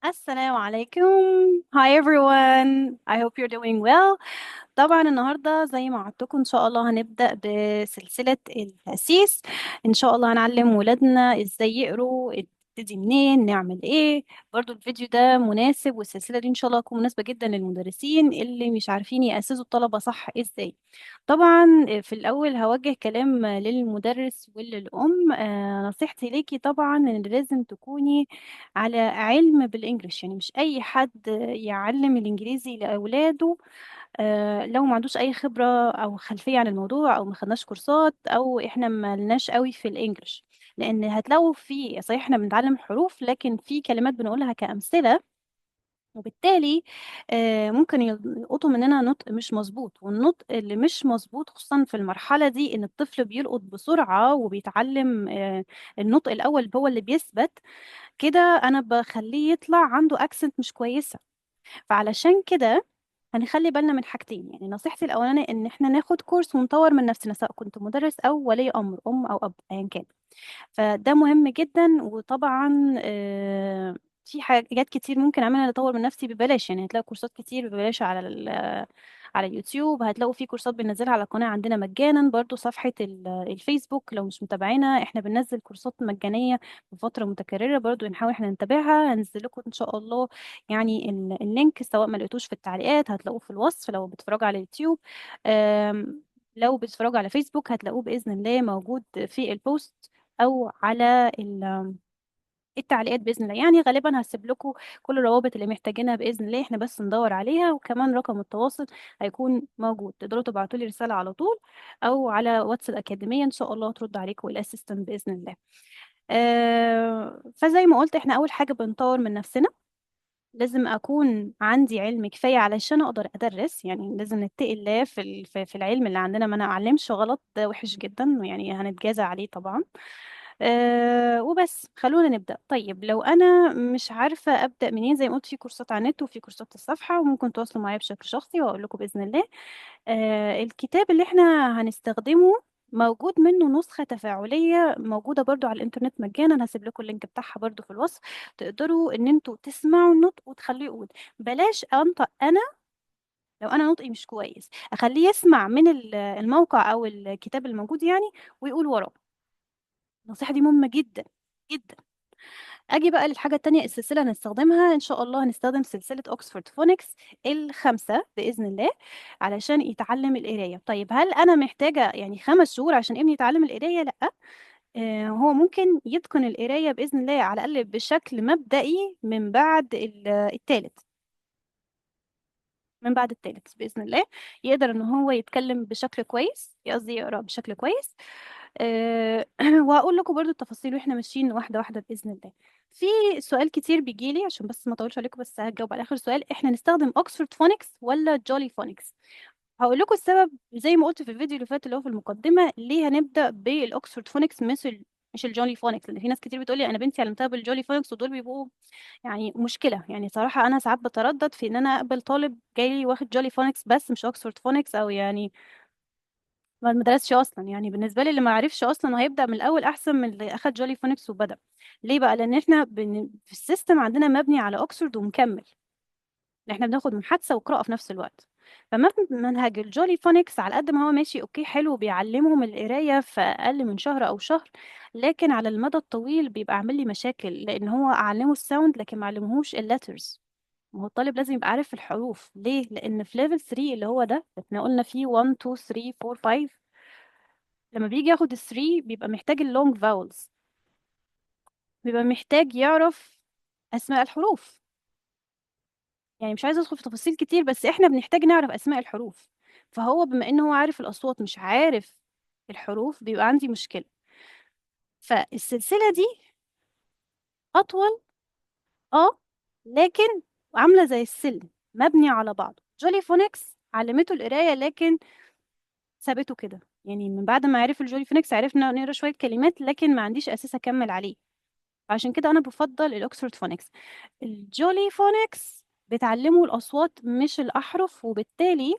السلام عليكم. Hi everyone. I hope you're doing well. طبعا النهاردة زي ما وعدتكم إن شاء الله هنبدأ بسلسلة التأسيس. إن شاء الله هنعلم ولادنا إزاي يقروا، نبتدي منين، نعمل إيه. برضو الفيديو ده مناسب، والسلسلة دي إن شاء الله هتكون مناسبة جدا للمدرسين اللي مش عارفين يأسسوا الطلبة صح إزاي. طبعا في الأول هوجه كلام للمدرس وللأم. نصيحتي ليكي طبعا إن لازم تكوني على علم بالإنجليش، يعني مش أي حد يعلم الإنجليزي لأولاده لو ما عندوش اي خبره او خلفيه عن الموضوع، او ما خدناش كورسات، او احنا ما لناش قوي في الانجليش. لان هتلاقوا في صحيح احنا بنتعلم حروف، لكن في كلمات بنقولها كامثله، وبالتالي ممكن يلقطوا مننا نطق مش مظبوط. والنطق اللي مش مظبوط خصوصا في المرحله دي ان الطفل بيلقط بسرعه وبيتعلم النطق الاول هو اللي بيثبت. كده انا بخليه يطلع عنده اكسنت مش كويسه. فعلشان كده هنخلي بالنا من حاجتين. يعني نصيحتي الأولانية إن إحنا ناخد كورس ونطور من نفسنا، سواء كنت مدرس أو ولي أمر، أم أو أب أيا كان. فده مهم جدا. وطبعا في حاجات كتير ممكن اعملها اطور من نفسي ببلاش. يعني هتلاقوا كورسات كتير ببلاش على اليوتيوب. هتلاقوا في كورسات بننزلها على القناة عندنا مجانا. برضو صفحة الفيسبوك لو مش متابعينا، احنا بننزل كورسات مجانية بفترة متكررة، برضو نحاول احنا نتابعها. هنزل لكم ان شاء الله يعني اللينك، سواء ما لقيتوش في التعليقات هتلاقوه في الوصف لو بتتفرجوا على اليوتيوب. آم، لو بتتفرجوا على فيسبوك هتلاقوه بإذن الله موجود في البوست او على التعليقات باذن الله. يعني غالبا هسيب لكم كل الروابط اللي محتاجينها باذن الله، احنا بس ندور عليها. وكمان رقم التواصل هيكون موجود، تقدروا تبعتوا لي رساله على طول، او على واتس الاكاديميه ان شاء الله ترد عليكم الاسيستنت باذن الله. فزي ما قلت احنا اول حاجه بنطور من نفسنا. لازم اكون عندي علم كفايه علشان اقدر ادرس. يعني لازم نتقي الله في العلم اللي عندنا، ما نعلمش غلط، ده وحش جدا يعني هنتجازى عليه طبعا. وبس خلونا نبدأ. طيب لو أنا مش عارفة أبدأ منين، زي ما قلت في كورسات على النت وفي كورسات في الصفحة، وممكن تواصلوا معايا بشكل شخصي وأقول لكم بإذن الله. الكتاب اللي احنا هنستخدمه موجود منه نسخة تفاعلية موجودة برضو على الإنترنت مجانا. هسيب لكم اللينك بتاعها برضو في الوصف. تقدروا إن انتوا تسمعوا النطق وتخليه يقول. بلاش أنطق أنا لو أنا نطقي مش كويس، أخليه يسمع من الموقع أو الكتاب الموجود يعني، ويقول وراه. النصيحة دي مهمة جدا جدا. اجي بقى للحاجه التانية، السلسله هنستخدمها ان شاء الله هنستخدم سلسله اوكسفورد فونكس الخمسه باذن الله علشان يتعلم القرايه. طيب هل انا محتاجه يعني 5 شهور عشان ابني يتعلم القرايه؟ لا. هو ممكن يتقن القرايه باذن الله على الاقل بشكل مبدئي من بعد الثالث. من بعد الثالث باذن الله يقدر ان هو يتكلم بشكل كويس، قصدي يقرا بشكل كويس. وهقول لكم برضو التفاصيل واحنا ماشيين واحده واحده باذن الله. في سؤال كتير بيجي لي عشان بس ما اطولش عليكم، بس هجاوب على اخر سؤال: احنا نستخدم اوكسفورد فونكس ولا جولي فونكس؟ هقول لكم السبب زي ما قلت في الفيديو اللي فات اللي هو في المقدمه، ليه هنبدا بالاوكسفورد فونكس مش الجولي فونكس. لان في ناس كتير بتقول لي انا بنتي علمتها بالجولي فونكس، ودول بيبقوا يعني مشكله. يعني صراحه انا ساعات بتردد في ان انا اقبل طالب جاي لي واخد جولي فونكس بس مش اوكسفورد فونكس، او يعني ما درسش اصلا. يعني بالنسبه لي اللي ما عرفش اصلا وهيبدا من الاول احسن من اللي اخد جولي فونكس وبدا. ليه بقى؟ لان احنا في السيستم عندنا مبني على اوكسفورد ومكمل. احنا بناخد محادثه وقراءه في نفس الوقت. فمنهج الجولي فونكس على قد ما هو ماشي اوكي حلو، بيعلمهم القرايه في اقل من شهر او شهر، لكن على المدى الطويل بيبقى عامل لي مشاكل. لان هو اعلمه الساوند لكن ما علمهوش اللترز. ما هو الطالب لازم يبقى عارف الحروف. ليه؟ لان في ليفل 3 اللي هو ده احنا قلنا فيه 1 2 3 4 5، لما بيجي ياخد الثري بيبقى محتاج اللونج فاولز، بيبقى محتاج يعرف اسماء الحروف. يعني مش عايزه ادخل في تفاصيل كتير، بس احنا بنحتاج نعرف اسماء الحروف. فهو بما انه هو عارف الاصوات مش عارف الحروف، بيبقى عندي مشكله. فالسلسله دي اطول، اه، لكن عامله زي السلم مبني على بعض. جولي فونكس علمته القرايه لكن سابته كده. يعني من بعد ما عرف الجولي فونكس عرفنا نقرا شويه كلمات، لكن ما عنديش اساس اكمل عليه. عشان كده انا بفضل الاكسفورد فونكس. الجولي فونكس بتعلموا الاصوات مش الاحرف، وبالتالي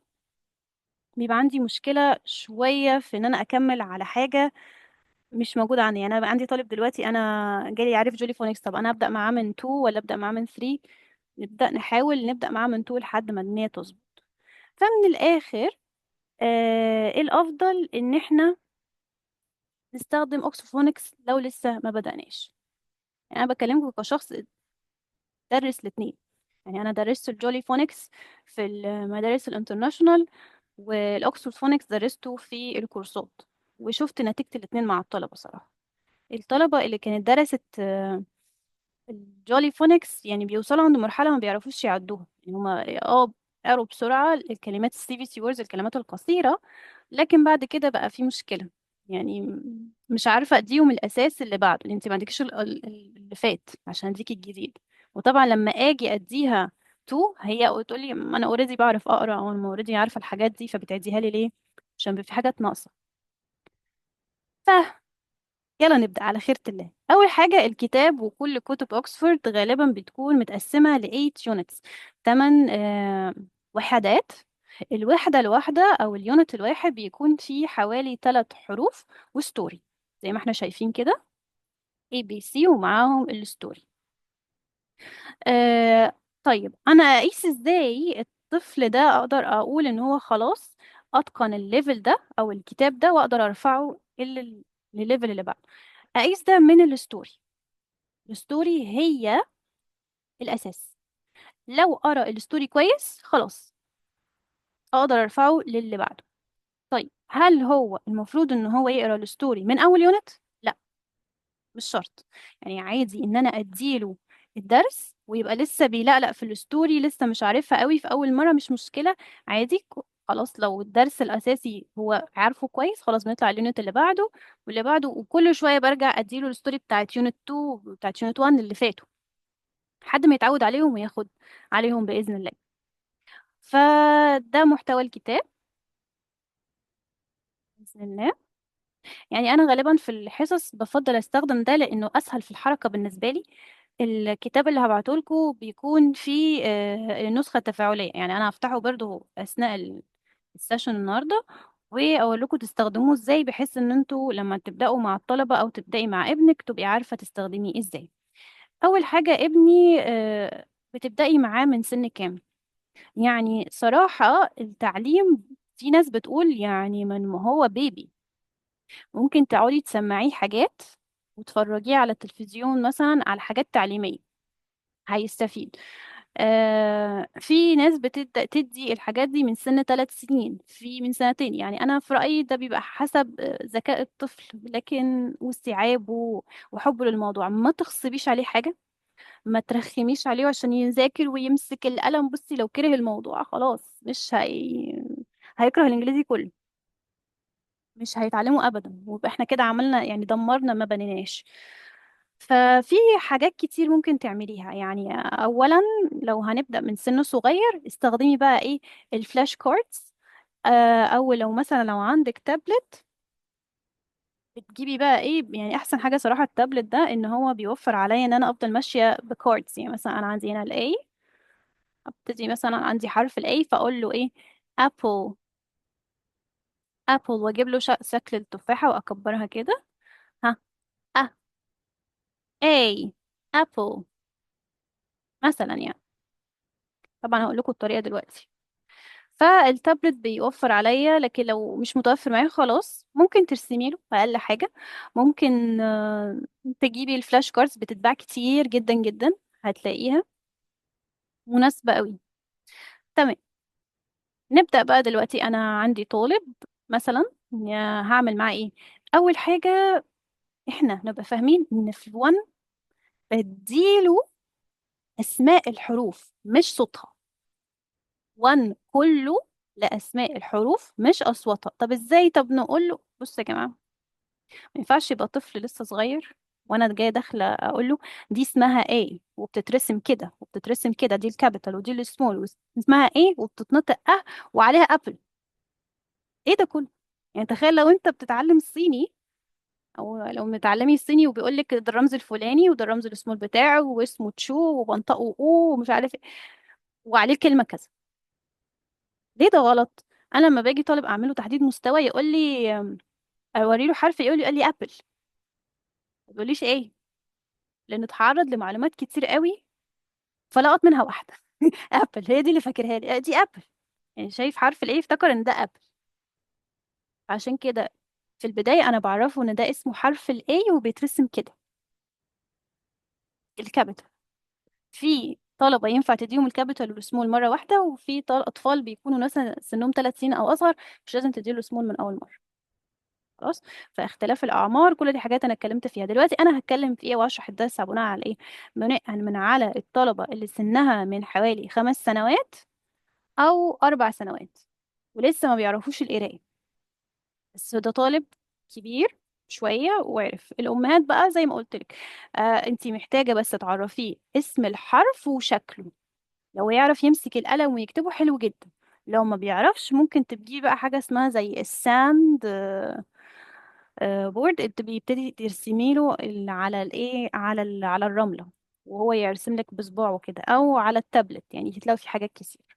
بيبقى عندي مشكله شويه في ان انا اكمل على حاجه مش موجودة عندي. يعني أنا عندي طالب دلوقتي، أنا جالي عارف جولي فونكس، طب أنا أبدأ معاه من 2 ولا أبدأ معاه من 3؟ نحاول نبدأ معاه من 2 لحد ما الدنيا تظبط. فمن الآخر إيه الأفضل؟ إن إحنا نستخدم أوكسفونكس لو لسه ما بدأناش. يعني أنا بكلمكم كشخص درس الاتنين. يعني أنا درست الجولي فونكس في المدارس الانترناشونال، والأوكسفورد فونكس درسته في الكورسات، وشفت نتيجة الاتنين مع الطلبة صراحة. الطلبة اللي كانت درست الجولي فونكس يعني بيوصلوا عند مرحلة ما بيعرفوش يعدوها. يعني هما قروا بسرعة الكلمات السي في سي ووردز، الكلمات القصيرة، لكن بعد كده بقى في مشكلة. يعني مش عارفة اديهم الأساس اللي بعده، اللي انت ما عندكش اللي فات عشان اديكي الجديد. وطبعا لما اجي اديها تو، هي تقول لي ما انا اوريدي بعرف اقرا، او انا اوريدي عارفة الحاجات دي، فبتعيديها لي ليه؟ عشان بيبقى في حاجات ناقصة. يلا نبدأ على خيرة الله. أول حاجة الكتاب، وكل كتب أكسفورد غالبا بتكون متقسمة ل 8 units، 8 وحدات. الوحدة الواحدة أو اليونت الواحد بيكون فيه حوالي 3 حروف وستوري، زي ما احنا شايفين كده، A B C ومعاهم الستوري. آه طيب أنا أقيس إزاي الطفل ده؟ أقدر أقول إن هو خلاص أتقن الليفل ده أو الكتاب ده، وأقدر أرفعه للليفل اللي بعده. أقيس ده من الستوري. الستوري هي الأساس. لو قرأ الستوري كويس خلاص أقدر أرفعه للي بعده. طيب هل هو المفروض إن هو يقرأ الستوري من أول يونت؟ لا، مش شرط. يعني عادي إن أنا أديله الدرس ويبقى لسه بيلقلق في الستوري، لسه مش عارفها قوي في أول مرة، مش مشكلة. عادي خلاص لو الدرس الأساسي هو عارفه كويس، خلاص بنطلع اليونت اللي بعده واللي بعده، وكل شوية برجع أديله الستوري بتاعت يونت 2 وبتاعت يونت 1 اللي فاتوا، لحد ما يتعود عليهم وياخد عليهم بإذن الله. فده محتوى الكتاب بإذن الله. يعني أنا غالبا في الحصص بفضل أستخدم ده لأنه أسهل في الحركة بالنسبة لي. الكتاب اللي هبعته لكم بيكون فيه نسخة تفاعلية، يعني أنا هفتحه برضو أثناء السيشن النهاردة، وأقول لكم تستخدموه إزاي، بحيث إن انتوا لما تبدأوا مع الطلبة أو تبدأي مع ابنك تبقي عارفة تستخدميه إزاي. أول حاجة ابني بتبدأي معاه من سن كام؟ يعني صراحة التعليم، في ناس بتقول يعني من ما هو بيبي ممكن تقعدي تسمعيه حاجات وتفرجيه على التلفزيون مثلا على حاجات تعليمية، هيستفيد. في ناس بتبدأ تدي الحاجات دي من سن 3 سنين، في من سنتين. يعني أنا في رأيي ده بيبقى حسب ذكاء الطفل، لكن واستيعابه وحبه للموضوع. ما تغصبيش عليه حاجة، ما ترخميش عليه عشان يذاكر ويمسك القلم. بصي لو كره الموضوع خلاص مش هيكره الانجليزي كله، مش هيتعلمه ابدا، ويبقى احنا كده عملنا يعني دمرنا ما بنيناش. ففي حاجات كتير ممكن تعمليها. يعني اولا لو هنبدأ من سن صغير، استخدمي بقى ايه؟ الفلاش كاردز. او لو مثلا لو عندك تابلت، بتجيبي بقى ايه؟ يعني احسن حاجة صراحة التابلت ده ان هو بيوفر عليا ان انا افضل ماشية بكاردز. يعني مثلا انا عندي هنا الاي، ابتدي مثلا عندي حرف الاي فاقول له ايه؟ ابل. ابل، واجيب له شكل التفاحة واكبرها كده. ها، اه، اي، ابل، مثلا يعني. طبعا هقول لكم الطريقة دلوقتي. فالتابلت بيوفر عليا، لكن لو مش متوفر معايا خلاص ممكن ترسمي له اقل حاجة. ممكن تجيبي الفلاش كاردز، بتتباع كتير جدا جدا، هتلاقيها مناسبة قوي. تمام. نبدأ بقى دلوقتي. انا عندي طالب مثلا، هعمل معاه ايه؟ اول حاجة احنا نبقى فاهمين ان في الون بديله اسماء الحروف مش صوتها. وان كله لاسماء الحروف مش اصواتها. طب ازاي؟ طب نقول له بص يا جماعه، ما ينفعش يبقى طفل لسه صغير وانا جايه داخله اقول له دي اسمها ايه وبتترسم كده وبتترسم كده، دي الكابيتال ودي السمول، اسمها ايه وبتتنطق وعليها ابل. ايه ده كله؟ يعني تخيل لو انت بتتعلم الصيني، او لو متعلمي الصيني وبيقول لك ده الرمز الفلاني وده الرمز السمول بتاعه واسمه تشو وبنطقه او ومش عارف ايه، وعليه الكلمه كذا. ليه ده غلط؟ انا لما باجي طالب اعمله تحديد مستوى يقول لي اوري له حرف يقول لي ابل. ما تقوليش ايه، لانه اتعرض لمعلومات كتير قوي فلقط منها واحده. ابل هي دي اللي فاكرها لي، دي ابل. يعني شايف حرف الايه افتكر ان ده ابل. عشان كده في البدايه انا بعرفه ان ده اسمه حرف الاي وبيترسم كده، الكابيتال. في طلبة ينفع تديهم الكابيتال والسمول مرة واحدة، وفي أطفال بيكونوا مثلا سنهم 3 سنين أو أصغر مش لازم تديله سمول من أول مرة. خلاص. فاختلاف الأعمار كل دي حاجات أنا اتكلمت فيها. دلوقتي أنا هتكلم في إيه وأشرح الدرس بناء على إيه؟ بناء من على الطلبة اللي سنها من حوالي 5 سنوات أو 4 سنوات ولسه ما بيعرفوش القراية. بس ده طالب كبير شوية وعرف. الأمهات بقى زي ما قلت لك، انتي محتاجة بس تعرفيه اسم الحرف وشكله. لو يعرف يمسك القلم ويكتبه حلو جدا. لو ما بيعرفش ممكن تجيبي بقى حاجة اسمها زي الساند بورد، بيبتدي ترسمي له على الايه، على الرملة، وهو يرسم لك بصباعه كده، او على التابلت، يعني هتلاقي في حاجات كتير.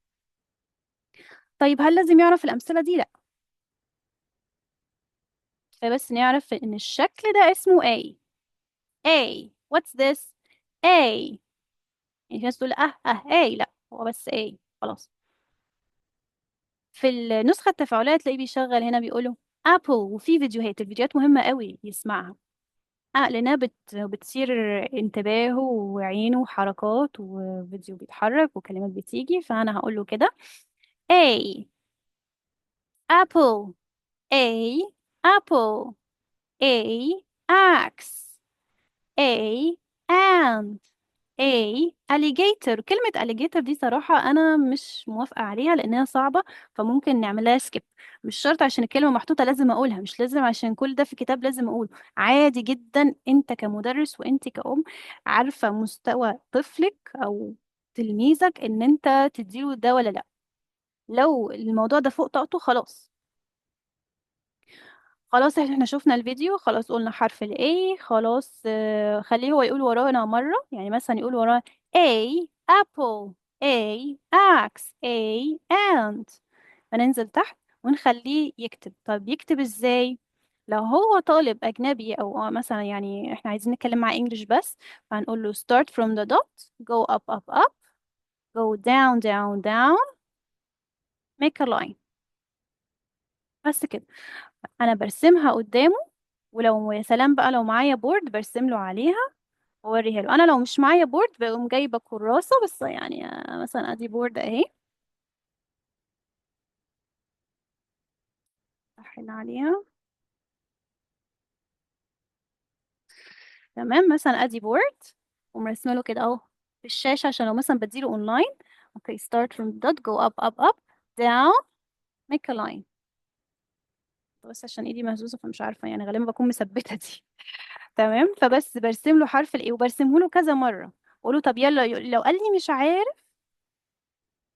طيب هل لازم يعرف الأمثلة دي؟ لا. فبس نعرف ان الشكل ده اسمه A. A what's this؟ A. يعني في ناس تقول A، لا هو بس A. خلاص. في النسخة التفاعلية تلاقيه بيشغل هنا بيقولوا ابل، وفي فيديوهات، الفيديوهات مهمة قوي يسمعها. لأنها بتصير انتباهه وعينه وحركات، وفيديو بيتحرك وكلمات بتيجي. فأنا هقول له كده: A apple. A apple. A axe. A ant. A alligator. كلمة alligator دي صراحة أنا مش موافقة عليها لأنها صعبة، فممكن نعملها سكيب. مش شرط عشان الكلمة محطوطة لازم أقولها، مش لازم عشان كل ده في كتاب لازم أقوله. عادي جدا أنت كمدرس وأنت كأم عارفة مستوى طفلك أو تلميذك إن أنت تديله ده ولا لأ. لو الموضوع ده فوق طاقته خلاص. خلاص احنا شفنا الفيديو، خلاص قلنا حرف ال A. خلاص خليه هو يقول ورانا مرة، يعني مثلا يقول ورانا A apple. A axe. A ant. فننزل تحت ونخليه يكتب. طب يكتب ازاي؟ لو هو طالب أجنبي أو مثلا يعني احنا عايزين نتكلم مع انجلش بس، فهنقول له start from the dot, go up up up, go down down down, make a line. بس كده. انا برسمها قدامه. ولو يا سلام بقى لو معايا بورد برسم له عليها واوريها له. انا لو مش معايا بورد بقوم جايبه كراسه بس، يعني مثلا ادي بورد اهي احل عليها. تمام، مثلا ادي بورد ومرسمه له كده اهو في الشاشه، عشان لو مثلا بديله اونلاين. اوكي start from the dot, go up up up, down, make a line. بس عشان ايدي مهزوزه فمش عارفه، يعني غالبا بكون مثبته دي. تمام. فبس برسم له حرف الايه وبرسمه له كذا مره. اقول له طب يلا، لو قال لي مش عارف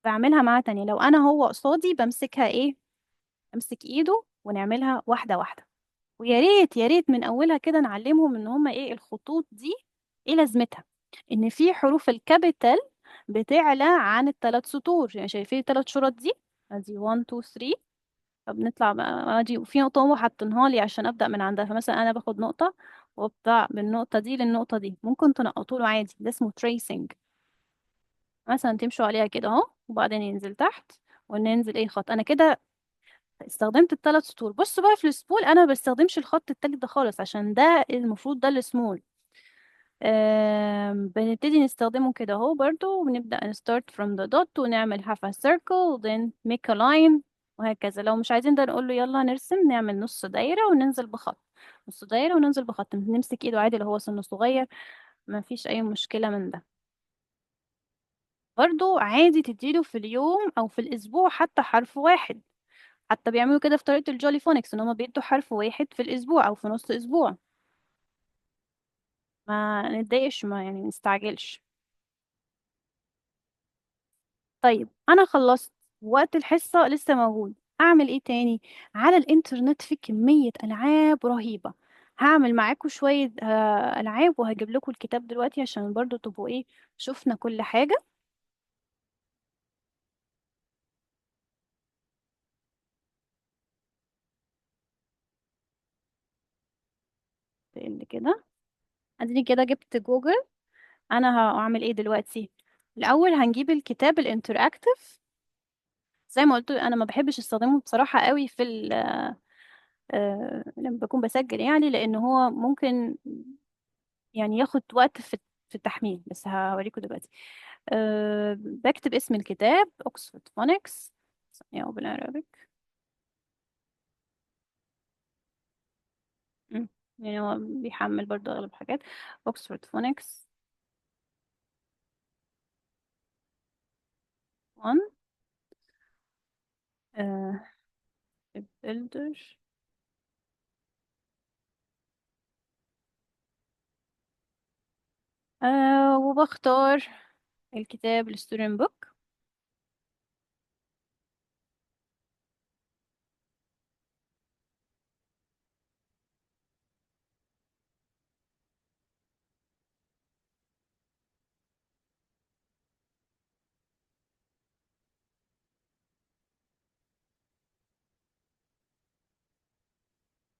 بعملها معاه تانية. لو انا هو قصادي بمسكها ايه، امسك ايده ونعملها واحده واحده. ويا ريت يا ريت من اولها كده نعلمهم ان هما ايه الخطوط دي، ايه لازمتها. ان في حروف الكابيتال بتعلى عن ال3 سطور. يعني شايفين ال3 شرط دي؟ ادي 1 2 3. طب نطلع بقى، ادي وفي نقطه هم حاطينها لي عشان ابدا من عندها. فمثلا انا باخد نقطه وابدا بالنقطه دي للنقطه دي. ممكن تنقطوا له عادي، ده اسمه tracing. مثلا تمشوا عليها كده اهو، وبعدين ينزل تحت وننزل ايه خط. انا كده استخدمت ال3 سطور. بص بقى في السمول انا ما بستخدمش الخط التالت ده خالص، عشان ده المفروض ده السمول. بنبتدي نستخدمه كده اهو برضو، ونبدأ نستارت from the dot ونعمل half a circle then make a line. وهكذا. لو مش عايزين ده نقول له يلا نرسم، نعمل نص دايرة وننزل بخط، نص دايرة وننزل بخط. نمسك ايده عادي لو هو سنه صغير، ما فيش اي مشكلة من ده. برضو عادي تديله في اليوم او في الاسبوع حتى حرف واحد. حتى بيعملوا كده في طريقة الجولي فونكس، ان هما بيدوا حرف واحد في الاسبوع او في نص اسبوع. ما نتضايقش، ما يعني نستعجلش. طيب انا خلصت، وقت الحصة لسه موجود. اعمل ايه تاني؟ على الانترنت في كمية العاب رهيبة. هعمل معاكم شوية العاب، وهجيب لكم الكتاب دلوقتي عشان برضو تبقوا ايه، شفنا كل حاجة. اللي كده اديني كده جبت جوجل. انا هعمل ايه دلوقتي؟ الاول هنجيب الكتاب الانتراكتيف. زي ما قلت انا ما بحبش استخدمه بصراحه قوي في لما بكون بسجل، يعني لان هو ممكن يعني ياخد وقت في التحميل، بس هوريكم دلوقتي. بكتب اسم الكتاب اوكسفورد فونكس، يعني بالعربيك. مم. يعني هو بيحمل برضو اغلب الحاجات. اوكسفورد فونكس 1. بيلدر. وبختار الكتاب الستودنت بوك.